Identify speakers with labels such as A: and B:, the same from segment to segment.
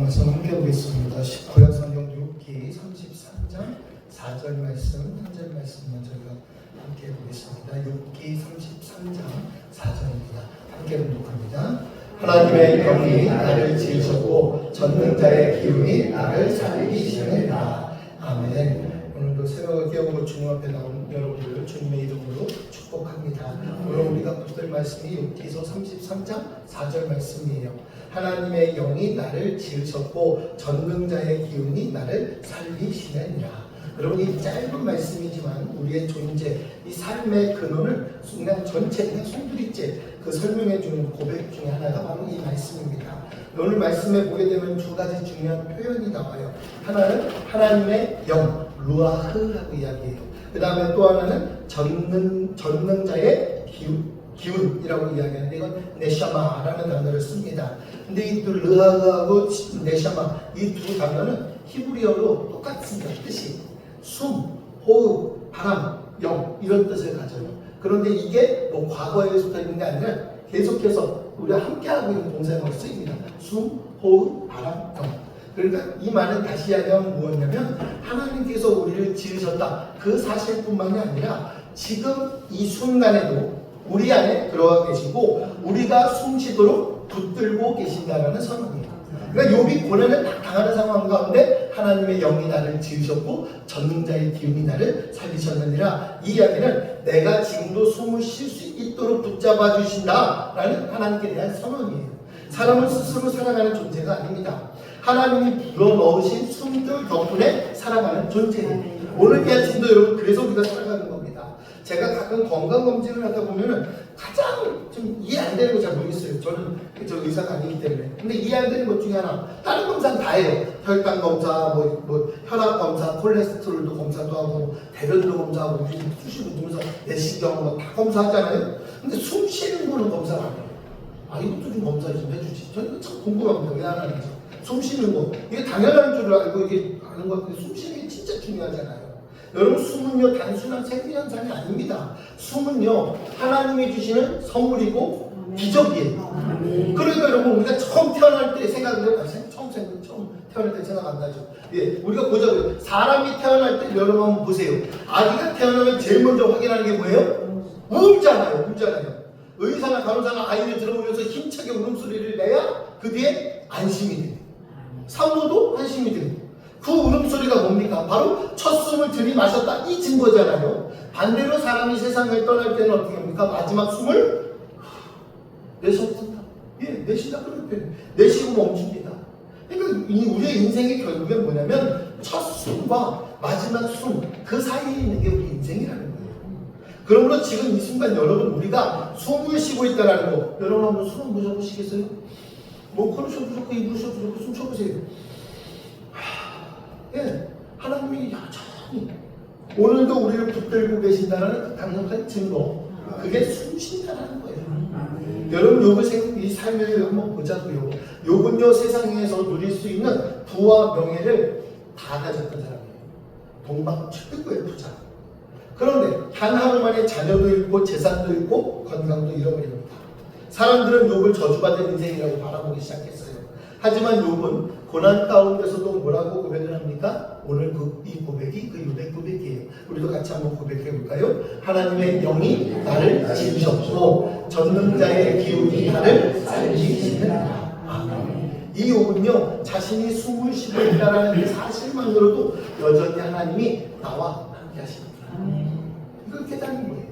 A: 말씀 함께 보겠습니다. 구약 성경 6기 33장 4절 말씀, 3절 말씀만 저희가 함께 보겠습니다. 6기 33장 4절입니다. 함께 봉독합니다. 하나님의 영이 나를 지으셨고 전능자의 기운이 나를 살리시느니라. 아멘. 오늘도 새벽을 깨우고 주님 앞에 나온 여러분들을 주님의 이름으로 축복합니다. 오늘 우리가 붙들 말씀이 6기서 33장 4절 말씀이에요. 하나님의 영이 나를 지으셨고 전능자의 기운이 나를 살리시느니라. 여러분, 이 짧은 말씀이지만 우리의 존재, 이 삶의 근원을 그냥 전체, 그냥 송두리째 그 설명해 주는 고백 중에 하나가 바로 이 말씀입니다. 오늘 말씀에 보게 되면 두 가지 중요한 표현이 나와요. 하나는 하나님의 영, 루아흐라고 이야기해요. 그 다음에 또 하나는 전능자의 기운이라고 이야기하는데 이건 네샤마라는 단어를 씁니다. 근데 이 르하흐하고 네샤마 이 두 단어는 히브리어로 똑같습니다. 뜻이 숨, 호흡, 바람, 영 이런 뜻을 가져요. 그런데 이게 뭐 과거에서부터 있는 게 아니라 계속해서 우리가 함께하고 있는 동사로 쓰입니다. 숨, 호흡, 바람, 영. 그러니까 이 말은 다시 이야기하면 무엇이냐면 하나님께서 우리를 지으셨다. 그 사실뿐만이 아니라 지금 이 순간에도 우리 안에 들어가 계시고 우리가 숨쉬도록 붙들고 계신다는 선언이에요. 그러니까 욥이 고난을 당하는 상황 가운데 하나님의 영이 나를 지으셨고 전능자의 기운이 나를 살리셨느니라. 이 이야기는 내가 지금도 숨을 쉴 수 있도록 붙잡아 주신다라는 하나님께 대한 선언이에요. 사람은 스스로 살아가는 존재가 아닙니다. 하나님이 불어넣으신 숨들 덕분에 살아가는 존재예요. 오늘 이 아침도 여러분 그래서 우리가 살아가는 겁니다. 제가 가끔 건강검진을 하다 보면은 가장 좀 이해 안 되는 거 잘 모르겠어요. 저는 저 의사가 아니기 때문에. 근데 이해 안 되는 것 중에 하나, 다른 검사는 다 해요. 혈당 검사, 혈압 검사, 콜레스테롤도 검사도 하고, 대변도 검사하고, 수시로 누면서 내시경 다 검사하잖아요. 근데 숨 쉬는 거는 검사를 안 해요. 아, 이것도 좀 검사 좀 해주지. 저는 참 궁금합니다. 왜 안 하는지. 숨 쉬는 거. 이게 당연한 줄 알고 이게 아는 것 같은데 숨 쉬는 게 진짜 중요하잖아요. 여러분, 숨은요 단순한 생리현상이 아닙니다. 숨은요 하나님이 주시는 선물이고 기적이에요. 그러니까 여러분, 우리가 처음 태어날 때 생각을 처음 태어날 때 생각 안 나죠. 예, 우리가 보자고요. 사람이 태어날 때 여러분 한번 보세요. 아기가 태어나면 제일 먼저 확인하는 게 뭐예요? 울잖아요. 의사나 간호사가 아이를 들어보면서 힘차게 울음소리를 내야 그 뒤에 안심이 돼요. 산모도 안심이 돼요. 그 울음소리가 뭡니까? 바로 첫 숨을 들이마셨다 이 증거잖아요. 반대로 사람이 세상을 떠날 때는 어떻게 합니까? 마지막 숨을 내쉬었다. 예, 내쉬다 그럴 때 내쉬고 멈춥니다. 그러니까 우리의 인생의 결국엔 뭐냐면 첫 숨과 마지막 숨 그 사이에 있는 게 우리 인생이라는 거예요. 그러므로 지금 이 순간 여러분 우리가 숨을 쉬고 있다는 거, 여러분 한번 숨 한번 쉬어보시겠어요? 코를 쉬어보시고 입을 쉬어보시고 숨 쉬어보세요. 예, 하나님이 여전히 오늘도 우리를 붙들고 계신다는 강력한 증거, 그게 숨 쉰다는 거예요. 여러분, 욥의 이 삶을 한번 보자고요. 욥은요 세상에서 누릴 수 있는 부와 명예를 다 가졌던 사람이에요. 동방 최고의 부자. 그런데 단 하루 만에 자녀도 잃고 재산도 잃고 건강도 잃어버립니다. 사람들은 욥을 저주받은 인생이라고 바라보기 시작했어요. 하지만 욥은 고난 가운데서도 뭐라고 고백을 합니까? 오늘 이 고백이 그 욥의 고백이에요. 우리도 같이 한번 고백해 볼까요? 하나님의 영이 나를 지으셨고 전능자의 기운이 나를 살리시느니라. 아멘. 이 욥은요 자신이 숨을 쉬고 있다는 그 사실만으로도 여전히 하나님이 나와 함께 하십니다. 이걸 깨닫는 거예요.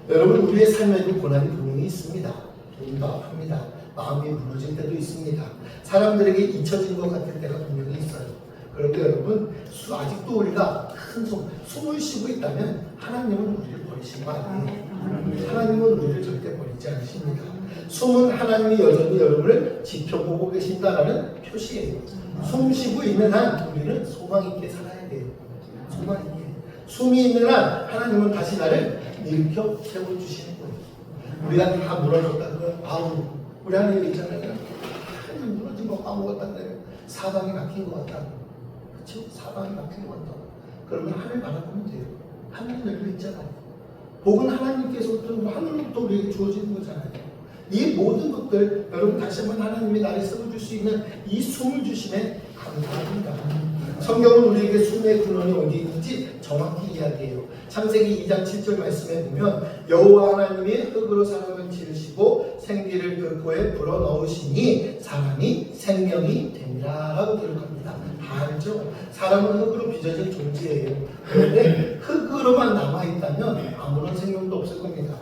A: 여러분, 우리의 삶에도 고난이 분명히 있습니다. 몸도 아픕니다. 마음이 무너질 때도 있습니다. 사람들에게 잊혀진 것 같을 때가 분명히 있어요. 그런데 여러분, 아직도 우리가 큰 숨을 쉬고 있다면 하나님은 우리를 버리신 거 아니에요. 하나님은 우리를 절대 버리지 않으십니다. 숨은 하나님이 여전히 여러분을 지켜보고 계신다는 표시예요. 숨 쉬고 있는 한 우리는 소망 있게 살아야 돼요. 소망 있게. 숨이 있는 한 하나님은 다시 나를 일으켜 세워주시는 거예요. 우리가 다 무너졌다 그러면 아우, 우리 하나님 있잖아요. 하나님 무너진 거 까먹었다는데 사방이 막힌 것 같다. 그렇죠? 사방이 막힌 것 같다. 그러면 하늘 바라보면 돼요. 하늘 열려 있잖아요. 복은 하나님께서부터 하늘로부터 우리에게 주어지는 거잖아요. 이 모든 것들 여러분 다시 한번 하나님이 나를 세워줄 수 있는 이 숨을 주심에 감사합니다. 성경은 우리에게 숨의 근원이 어디 있는지 정확히 이야기해요. 창세기 2장 7절 말씀에 보면 여호와 하나님이 흙으로 사람을 지으시고 생기를 그 코에 불어넣으시니 사람이 생명이 되니라 라고 기록합니다. 다 알죠? 사람은 흙으로 빚어진 존재예요. 그런데 흙으로만 남아있다면 아무런 생명도 없을 겁니다.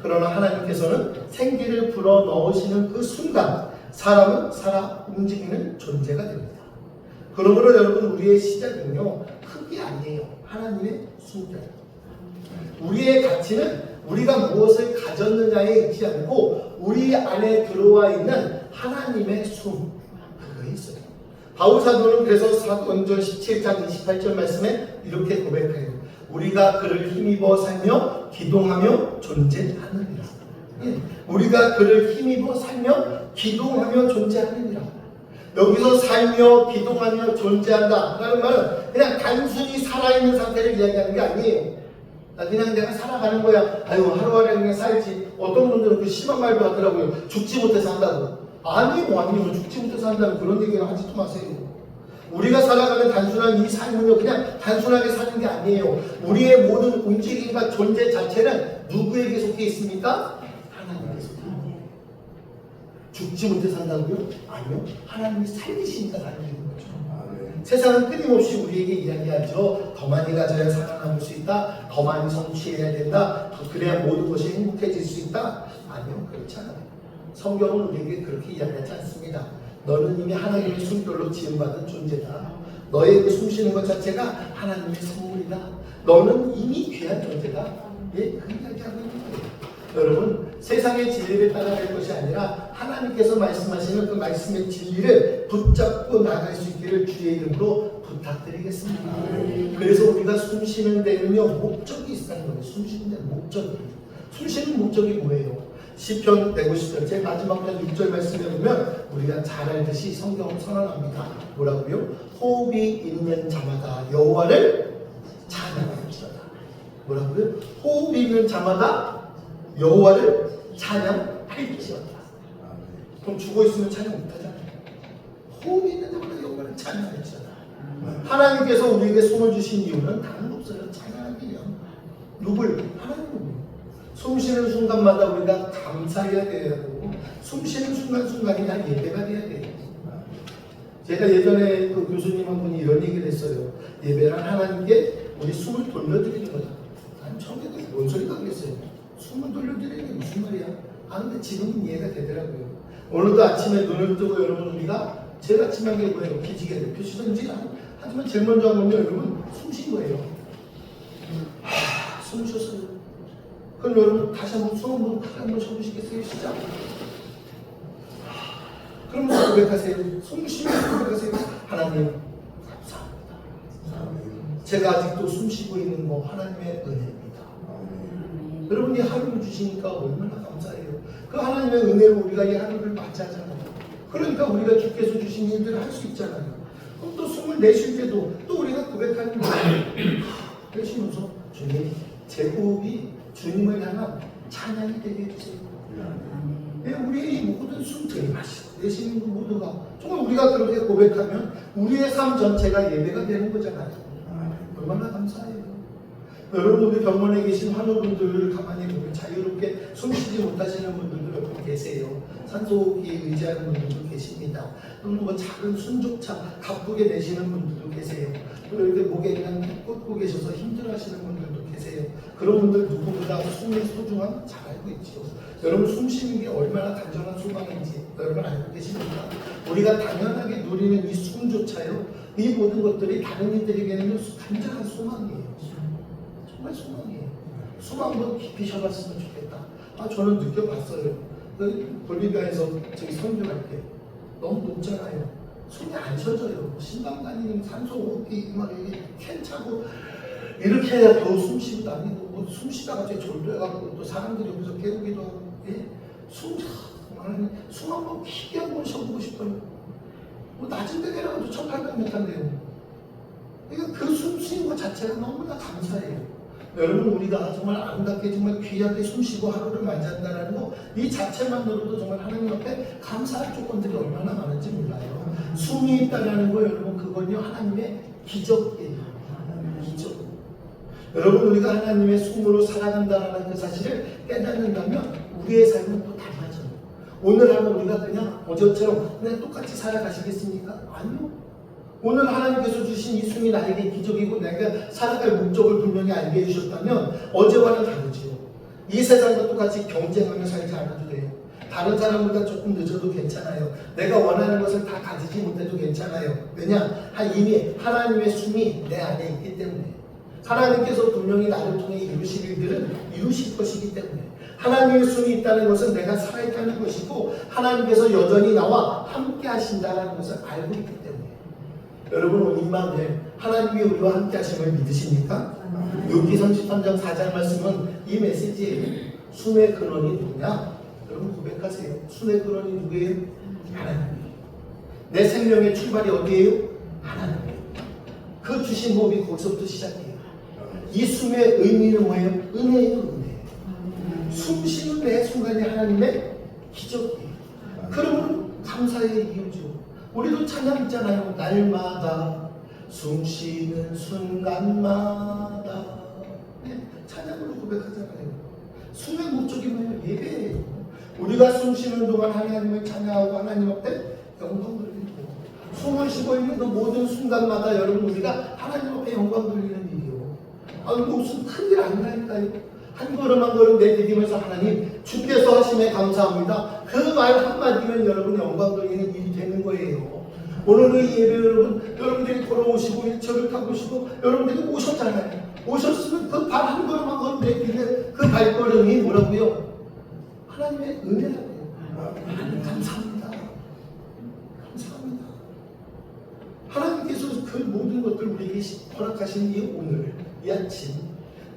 A: 그러나 하나님께서는 생기를 불어넣으시는 그 순간 사람은 살아 움직이는 존재가 됩니다. 그러므로 여러분 우리의 시작은요 흙이 아니에요. 하나님의 숨결. 우리의 가치는 우리가 무엇을 가졌느냐에 있지 않고 우리 안에 들어와 있는 하나님의 숨 그거에 있어요. 바울 사도는 그래서 사도행전 17장 28절 말씀에 이렇게 고백해요. 우리가 그를 힘입어 살며 기동하며 존재하느니라. 우리가 그를 힘입어 살며 기동하며 존재하느니라. 여기서 살며 기동하며 존재한다 라는 말은 그냥 단순히 살아있는 상태를 이야기하는 게 아니에요. 그냥 내가 살아가는 거야. 아유 하루하루 그냥 살지. 어떤 분들은 그 심한 말도 하더라고요. 죽지 못해서 산다고. 아니요 죽지 못해서 산다는 그런 얘기를 하지도 마세요. 우리가 살아가는 단순한 이 삶은요 그냥 단순하게 사는 게 아니에요. 우리의 모든 움직임과 존재 자체는 누구에게 속해 있습니까? 하나님께 속해 있습니다. 죽지 못해 산다고요? 아니요. 하나님이 살리시니까 살리는 거죠. 세상은 끊임없이 우리에게 이야기하죠. 더 많이 가져야 살아남을 수 있다. 더 많이 성취해야 된다. 그래야 모든 것이 행복해질 수 있다. 아니요. 그렇지 않아요. 성경은 우리에게 그렇게 이야기하지 않습니다. 너는 이미 하나님의 숨결로 지음받은 존재다. 너에게 숨쉬는 것 자체가 하나님의 선물이다. 너는 이미 귀한 존재다. 그 이야기하고 있는 거예요. 여러분 세상의 진리를 따라갈 것이 아니라 하나님께서 말씀하시는 그 말씀의 진리를 붙잡고 나갈 수 있기를 주의 이름으로 부탁드리겠습니다. 그래서 우리가 숨쉬는 데는요 목적이 있다는 거예요. 숨쉬는 데는 목적이. 숨쉬는 목적이 뭐예요? 시편 150절 제 마지막 편 6절 말씀에 보면 우리가 잘 알듯이 성경을 선언합니다. 뭐라고요? 호흡이 있는 자마다 여호와를 찬양할지어다. 뭐라고요? 호흡이 있는 자마다 여호와를 찬양할지어다. 그럼 죽어 있으면 찬양 못하잖아요. 호흡이 있는 자마다 여호와를 찬양할지어다. 하나님께서 우리에게 숨을 주신 이유는 다른 없어요. 찬양하기 위한. 누굴? 하나님을. 숨 쉬는 순간마다 우리가 감사해야 되고 숨 쉬는 순간순간이 다 예배가 돼야 돼요. 제가 예전에 그 교수님 한 분이 이런 얘기를 했어요. 예배란 하나님께 우리 숨을 돌려드리는 거다. 난 처음에 뭔 소리가 그랬어요. 숨을 돌려드리는 게 무슨 말이야? 근데 지금은 이해가 되더라고요. 오늘도 아침에 눈을 뜨고 여러분 우리가 제일 아침에 한 게 뭐예요? 기지개를 펴시든지 하지만 제일 먼저 한 건요 여러분 숨 쉰 거예요. 숨 쉬었어요. 그럼 여러분 다시 한번 숨 한번 크게 한번 쉬어보시겠어요? 시작. 그러면서 고백하세요. 숨 쉬면서 고백하세요. 하나님 감사합니다. 제가 아직도 숨 쉬고 있는 거 하나님의 은혜입니다. 여러분이 하루를 주시니까 얼마나 감사해요. 그 하나님의 은혜로 우리가 이 하루를 맞이하잖아요. 그러니까 우리가 주께서 주신 일들을 할 수 있잖아요. 그럼 또 숨을 내쉴 때도 또 우리가 고백하는 거예요. 내쉬면서 주님 제 호흡이 주님을 향한 찬양이 되게 해주세요. 우리의 이 모든 숨 들이마시고 내쉬는 그 모두가 정말 우리가 그렇게 고백하면 우리의 삶 전체가 예배가 되는 거잖아요. 얼마나 감사해요. 여러분 우리 병원에 계신 환우분들 가만히 보면 자유롭게 숨쉬지 못하시는 분들도 몇 분 계세요. 산소호흡기에 의지하는 분들도 계십니다. 또는 뭐 작은 숨조차 가쁘게 내시는 분들도 계세요. 또 이렇게 목에 그냥 꽂고 계셔서 힘들어하시는 분들도 계세요. 그런 분들 누구보다 숨의 소중함 잘 알고 있죠. 여러분 숨 쉬는 게 얼마나 단정한 소망인지 여러분 알고 계십니까? 우리가 당연하게 누리는 이 숨조차요. 이 모든 것들이 다른 이들에게는 단정한 소망이에요. 정말 소망이에요. 숨 한번 깊이 쉬어봤으면 좋겠다. 저는 느껴봤어요. 볼리비아에서 저기 선교할 때 너무 높잖아요. 숨이 안 쉬어져요. 심장관이 산소호흡기 막 이렇게 캔 차고 이렇게 해야 겨우 숨 쉬고 다니고 뭐 숨 쉬다가 제 졸도해갖고 또 사람들이 여기서 깨우기도 하고 숨 한번 깊게 한번 쉬어보고 싶어요. 뭐 낮은 데 내려가도 1800m인데요. 그러니까 그 숨 쉬는 것 자체가 너무나 감사해요. 여러분 우리가 정말 아름답게 정말 귀하게 숨쉬고 하루를 맞이한다는 거 이 자체만으로도 정말 하나님 앞에 감사할 조건들이 얼마나 많은지 몰라요. 숨이 있다는 거 여러분 그건요 하나님의 기적이에요. 기적. 여러분 우리가 하나님의 숨으로 살아간다는 그 사실을 깨닫는다면 우리의 삶은 또 달라져요. 오늘 하루 우리가 그냥 어제처럼 그냥 똑같이 살아가시겠습니까? 아니요. 오늘 하나님께서 주신 이 숨이 나에게 기적이고 내가 살아갈 목적을 분명히 알게 해주셨다면 어제와는 다르죠. 이 세상과 똑같이 경쟁하며 살지 않아도 돼요. 다른 사람보다 조금 늦어도 괜찮아요. 내가 원하는 것을 다 가지지 못해도 괜찮아요. 왜냐? 이미 하나님의 숨이 내 안에 있기 때문에. 하나님께서 분명히 나를 통해 이루실 일들은 이루실 것이기 때문에. 하나님의 숨이 있다는 것은 내가 살아있다는 것이고 하나님께서 여전히 나와 함께 하신다는 것을 알고 있기 때문에. 여러분 오늘 이 마음에 하나님이 우리와 함께 하심을 믿으십니까? 욥기 33장 4절 말씀은 이 메시지에 숨의 근원이 누구냐? 여러분 고백하세요. 숨의 근원이 누구예요? 하나님이에요. 내 생명의 출발이 어디예요? 하나님이에요. 그 주신 호흡이 거기서부터 시작해요. 이 숨의 의미는 뭐예요? 은혜예요. 은혜. 숨 쉬는 매 순간이 하나님의 기적이에요. 그러면 감사의 이유죠. 우리도 찬양 있잖아요. 날마다 숨 쉬는 순간마다 찬양으로 고백하잖아요. 숨의 목적이 뭐예요? 예배예요. 우리가 숨 쉬는 동안 하나님을 찬양하고 하나님 앞에 영광 돌리고 숨을 쉬고 있는 그 모든 순간마다 여러분 우리가 하나님 앞에 영광 돌리는 일이요. 무슨 큰일 아니라니까요. 한 걸음 한 걸음 내디디면서 하나님 주께서 하심에 감사합니다. 그 말 한마디면 여러분 영광 돌리는 일이 되는 거예요. 오늘 이 예배 여러분들이 걸어오시고 일처를 타보시고 여러분들이 오셨잖아요. 오셨으면 그 발 한 걸음 한 걸음 내디디는 그 발걸음이 뭐라고요? 하나님의 은혜라고요. 하나님 감사합니다. 감사합니다. 하나님께서 그 모든 것들 우리에게 허락하신 이 오늘 이 아침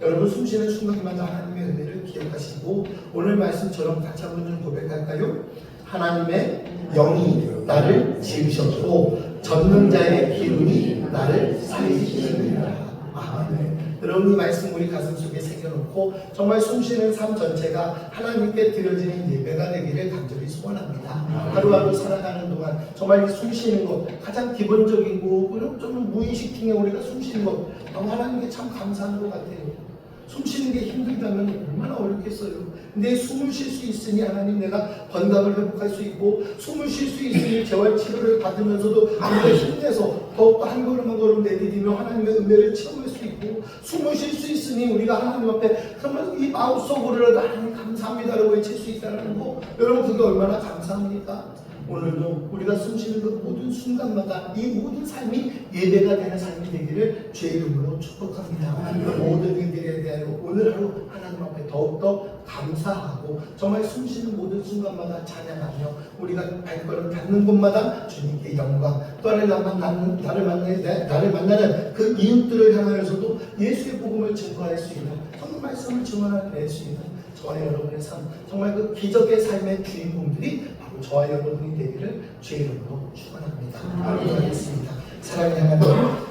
A: 여러분 숨쉬는 순간마다 하나님의 은혜를 기억하시고 오늘 말씀처럼 같이 한번 좀 고백할까요? 하나님의 영이 나를 지으셨고 전능자의 기름이 나를 살리시느니라. 아멘. 여러분 이 말씀 우리 가슴 속에 새겨놓고 정말 숨쉬는 삶 전체가 하나님께 드려지는 예배가 되기를 간절히 소원합니다. 하루하루 살아가는 동안 정말 숨쉬는 것 가장 기본적이고 좀 무의식 중에 우리가 숨쉬는 것 하나님께 참 감사한 것 같아요. 숨쉬는 게 힘들다면 얼마나 어렵겠어요. 근데 숨을 쉴 수 있으니 하나님 내가 건강을 회복할 수 있고 숨을 쉴 수 있으니 재활치료를 받으면서도 우리가 힘내서 더욱더 한 걸음 한 걸음 내디디며 하나님의 은혜를 체험할 수 있고 숨을 쉴 수 있으니 우리가 하나님 앞에 정말 이 마음속으로라도 하나님 감사합니다라고 외칠 수 있다는 거 여러분 그게 얼마나 감사합니까? 오늘도 우리가 숨쉬는 그 모든 순간마다 이 모든 삶이 예배가 되는 삶이 되기를 주의 이름으로 축복합니다. 그 모든 일들에 대하여 오늘 하루 하나님 앞에 더욱더 감사하고 정말 숨쉬는 모든 순간마다 찬양하며 우리가 발걸음 닿는 곳마다 주님께 영광 또 나를 만나는 그 이웃들을 향하여서도 예수의 복음을 증거할 수 있는 성경 말씀을 증언할 수 있는 저와 여러분의 삶 정말 그 기적의 삶의 주인공들이 저와 여러분이 되기를 주의 이름으로 축원합니다. 기도하겠습니다. 사랑의 하나님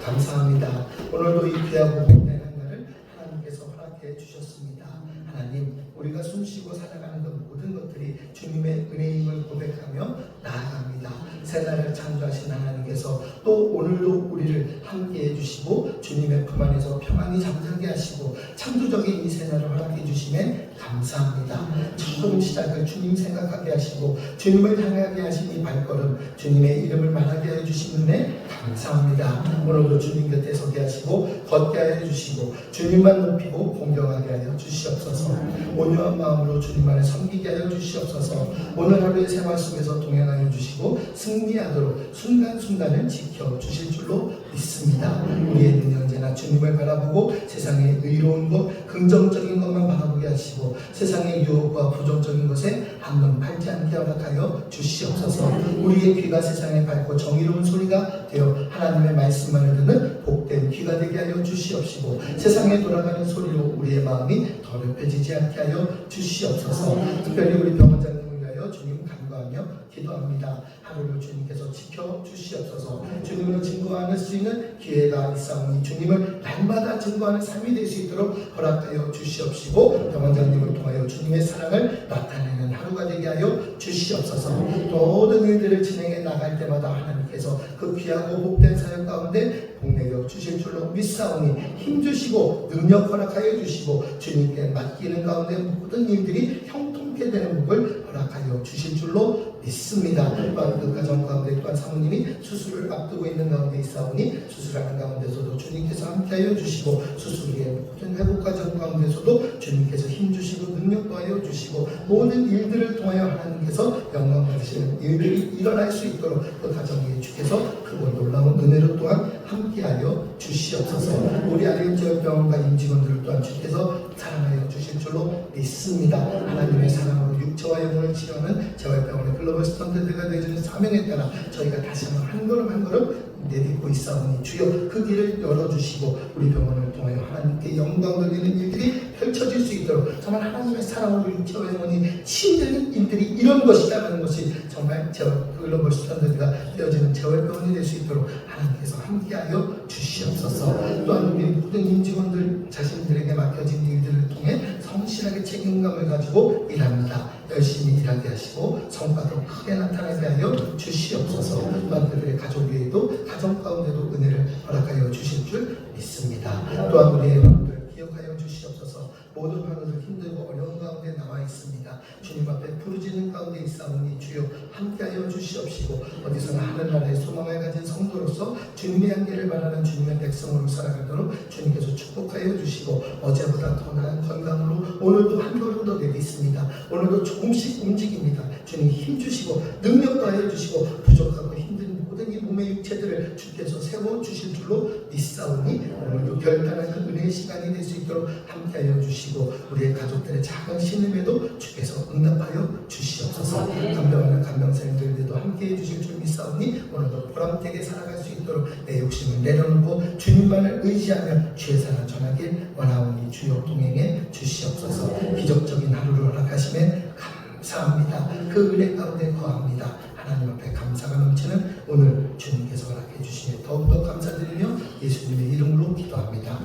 A: 감사합니다. 오늘도 이 귀하고 복된 날을 하나님께서 허락해 주셨습니다. 하나님 우리가 숨쉬고 살아가는 그 모든 것들이 주님의 은혜임을 고백하며 나아갑니다. 새날을 창조하신 하나님께서 또 오늘도 우리를 함께 해주시고 주님의 품 안에서 평안히 잠자게 하시고 창조적인 이 새날을 허락해 주심에 감사합니다. 처음 시작을 주님 생각하게 하시고 주님을 향하게 하신 이 발걸음 주님의 이름을 말하게 해주시는데 감사합니다. 오늘도 주님 곁에 서게 하시고 걷게 하여 주시고 주님만 높이고 공경하게 하여 주시옵소서. 온유한 마음으로 주님 안에 섬기게 하여 주시옵소서. 오늘 하루의 생활 속에서 동행하여 주시고 승리하도록 순간순간을 지켜주실 줄로 믿습니다. 우리의 눈이 언제나 주님을 바라보고 세상의 의로운 것 긍정적인 것만 바라보게 하시고 세상의 유혹과 부정적인 것에 한눈 팔지 않게 허락하여 주시옵소서. 우리의 귀가 세상에 밝고 정의로운 소리가 되어 하나님의 말씀만을 듣는 복된 귀가 되게 하여 주시옵시고 세상에 돌아가는 소리로 우리의 마음이 더럽혀지지 않게 하여 주시옵소서. 특별히 우리 병원장님을 위하여 주님 간구하며 기도합니다. 하루를 주님께서 지켜주시옵소서. 주님을 증거하는 수 있는 기회가 있사오니 주님을 날마다 증거하는 삶이 될 수 있도록 허락하여 주시옵시고 병원장님을 통하여 주님의 사랑을 나타내는 하루가 되게 하여 주시옵소서. 모든 일들을 진행해 나갈 때마다 하나님께서 그 귀하고 복된 사역 가운데 복내려 주실 줄로 믿사오니 힘주시고 능력 허락하여 주시고 주님께 맡기는 가운데 모든 일들이 형통케 되는 복을 허락하여 주실 줄로 믿습니다. 또한 그 가정 가운데 또한 사모님이 수술을 앞두고 있는 가운데 있사오니 수술하는 가운데서도 주님께서 함께하여 주시고 수술 후에 모든 회복 과정 가운데서도 주님께서 힘주시고 능력 더하여 주시고 모든 일들을 통하여 하나님께서 영광 받으시는 일들이 일어날 수 있도록 그 가정에 주께서 크고 놀라운 은혜로 또한 함께하여 주시옵소서. 우리 아리움지역병원과 임직원들을 또한 주께서 사랑하여 주실 줄로 믿습니다. 하나님의 사랑으로 육체와 영혼을 치료하는 재활병원의 글로벌 스탠다드가 되어주는 사명에 따라 저희가 다시 한번 한 걸음 한 걸음 내딛고 있사오니 주여 그 길을 열어주시고 우리 병원을 통하여 하나님께 영광 돌리는 일들이 펼쳐질 수 있도록 정말 하나님의 사랑으로 육체와 영혼이 치유되는 일들이 이런 것이라는 것이 정말 글로벌 스탠다드가 되어지는 재활병원이 될 수 있도록 하나님께서 함께하여 주시옵소서. 또한 우리 모든 임직원들 자신들에게 맡겨진 일들을 통해 성실하게 책임감을 가지고 일합니다. 열심히 일하게 하시고 성과도 크게 나타나게 하여 주시옵소서. 또한 그들의 가족 외에도 가정 가운데도 은혜를 허락하여 주실 줄 믿습니다. 또한 우리의 환우들 기억하여 주시옵소서. 모든 환우들 힘들고 어려운 가운데 나와 있습니다. 주님 앞에 부르짖는 가운데 있사오니 주여 함께하여 주시옵시고 어디서나 하늘나라의 소망을 가진 성도로서 주님의 향기를 바라는 주님의 백성으로 살아가도록 주님께서 축복하여 주시고 어제보다 더 나은 건강으로 오늘도 한 걸음 더 내딛습니다. 오늘도 조금씩 움직입니다. 주님 힘주시고 능력 더하여 주시고 부족하고 힘든 모든 이 몸의 육체들을 주께서 세워주실 줄로 믿사오니 오늘도 결단한 그 은혜의 시간이 될 수 있도록 함께하여 주시고 우리의 가족들의 작은 신음에도 주께서 응답하여 주시옵소서. 간병하는 간병사님들에도 함께해 주실 줄 믿사오니 오늘도 보람되게 살아갈 수 있도록 내 욕심을 내려놓고 주님만을 의지하며 주의 사랑 전하길 원하오니 주여 동행해 주시옵소서. 기적적인 하루를 허락하심에 감사합니다. 그 은혜 가운데 거합니다. 하나님 앞에 감사가 넘치는 오늘 주님께서 허락해 주시니 더욱더 감사드리며 예수님의 이름으로 기도합니다.